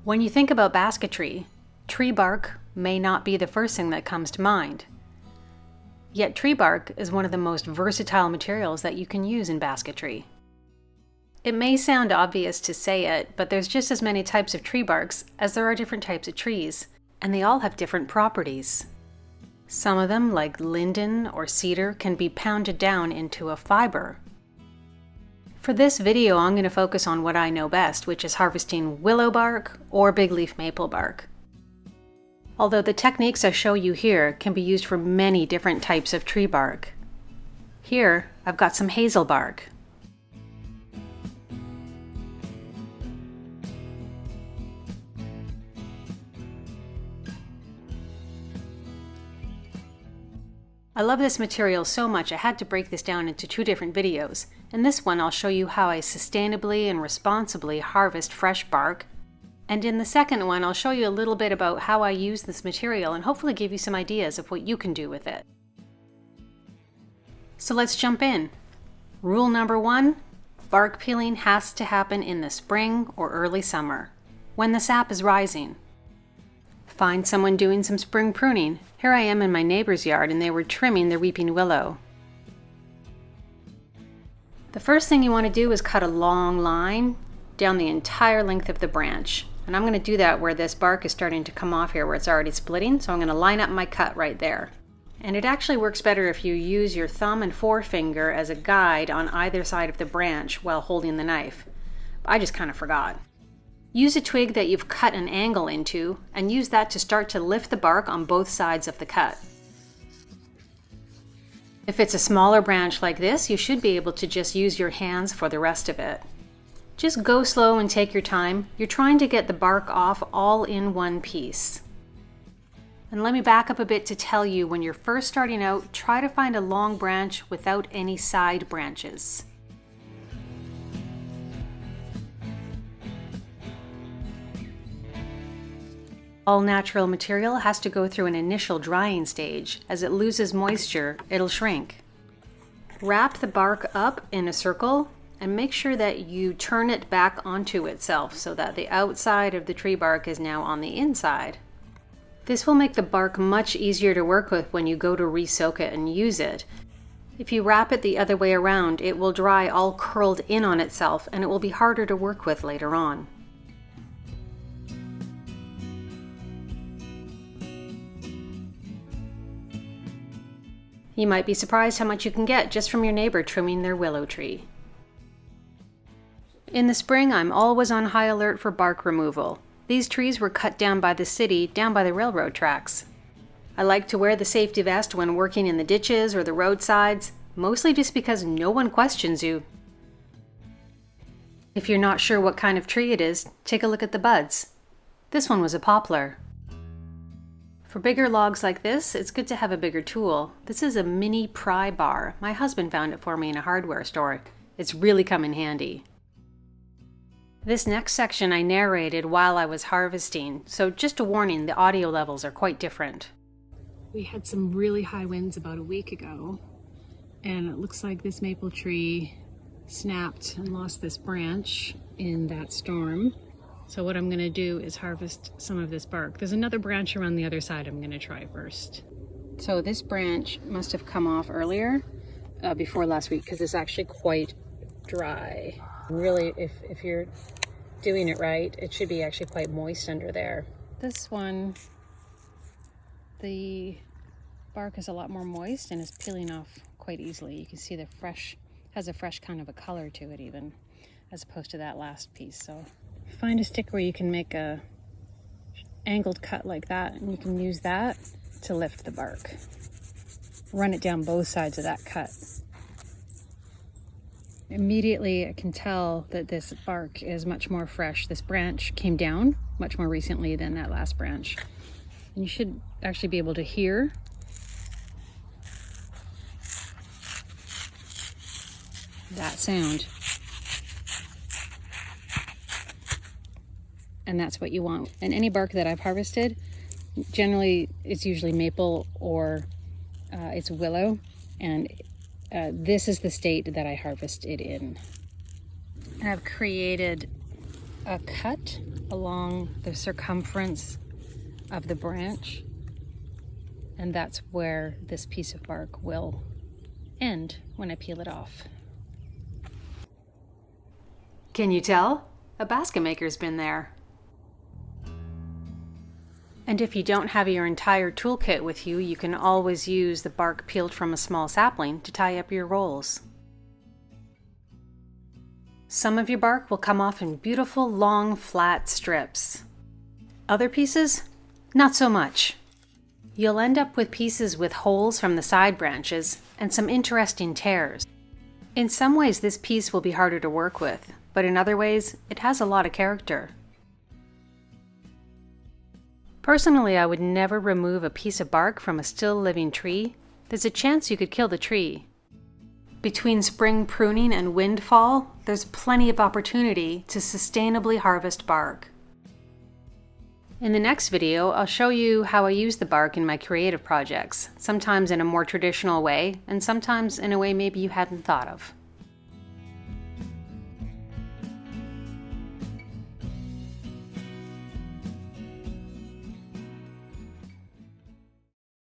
When you think about basketry, tree bark may not be the first thing that comes to mind. Yet tree bark is one of the most versatile materials that you can use in basketry. It may sound obvious to say it, but there's just as many types of tree barks as there are different types of trees, and they all have different properties. Some of them, like linden or cedar, can be pounded down into a fiber. For this video, I'm going to focus on what I know best, which is harvesting willow bark or big leaf maple bark. Although the techniques I show you here can be used for many different types of tree bark. Here, I've got some hazel bark. I love this material so much I had to break this down into two different videos. In this one I'll show you how I sustainably and responsibly harvest fresh bark, and in the second one I'll show you a little bit about how I use this material and hopefully give you some ideas of what you can do with it. So let's jump in. Rule number 1, bark peeling has to happen in the spring or early summer, when the sap is rising. Find someone doing some spring pruning. Here I am in my neighbor's yard and they were trimming their weeping willow. The first thing you want to do is cut a long line down the entire length of the branch. And I'm going to do that where this bark is starting to come off here where it's already splitting. So I'm going to line up my cut right there. And it actually works better if you use your thumb and forefinger as a guide on either side of the branch while holding the knife. I just kind of forgot. Use a twig that you've cut an angle into and use that to start to lift the bark on both sides of the cut. If it's a smaller branch like this, you should be able to just use your hands for the rest of it. Just go slow and take your time. You're trying to get the bark off all in one piece. And let me back up a bit to tell you, when you're first starting out, try to find a long branch without any side branches. All natural material has to go through an initial drying stage. As it loses moisture, it'll shrink. Wrap the bark up in a circle and make sure that you turn it back onto itself so that the outside of the tree bark is now on the inside. This will make the bark much easier to work with when you go to re-soak it and use it. If you wrap it the other way around, it will dry all curled in on itself and it will be harder to work with later on. You might be surprised how much you can get just from your neighbor trimming their willow tree. In the spring, I'm always on high alert for bark removal. These trees were cut down by the city, down by the railroad tracks. I like to wear the safety vest when working in the ditches or the roadsides, mostly just because no one questions you. If you're not sure what kind of tree it is, take a look at the buds. This one was a poplar. For bigger logs like this, it's good to have a bigger tool. This is a mini pry bar. My husband found it for me in a hardware store. It's really come in handy. This next section I narrated while I was harvesting, so just a warning, the audio levels are quite different. We had some really high winds about a week ago, and it looks like this maple tree snapped and lost this branch in that storm. So what I'm going to do is harvest some of this bark. There's another branch around the other side I'm going to try first. So this branch must have come off earlier, before last week, because it's actually quite dry. And really, if you're doing it right, it should be actually quite moist under there. This one, the bark is a lot more moist and is peeling off quite easily. You can see the fresh, has a fresh kind of a color to it even, as opposed to that last piece. So find a stick where you can make a angled cut like that, and you can use that to lift the bark. Run it down both sides of that cut. Immediately I can tell that this bark is much more fresh. This branch came down much more recently than that last branch. And you should actually be able to hear that sound. And that's what you want. And any bark that I've harvested, generally it's usually maple or it's willow, and this is the state that I harvest it in. I've created a cut along the circumference of the branch, and that's where this piece of bark will end when I peel it off. Can you tell? A basket maker's been there. And if you don't have your entire toolkit with you, you can always use the bark peeled from a small sapling to tie up your rolls. Some of your bark will come off in beautiful, long, flat strips. Other pieces, not so much. You'll end up with pieces with holes from the side branches and some interesting tears. In some ways, this piece will be harder to work with, but in other ways, it has a lot of character. Personally, I would never remove a piece of bark from a still living tree. There's a chance you could kill the tree. Between spring pruning and windfall, there's plenty of opportunity to sustainably harvest bark. In the next video, I'll show you how I use the bark in my creative projects, sometimes in a more traditional way, and sometimes in a way maybe you hadn't thought of.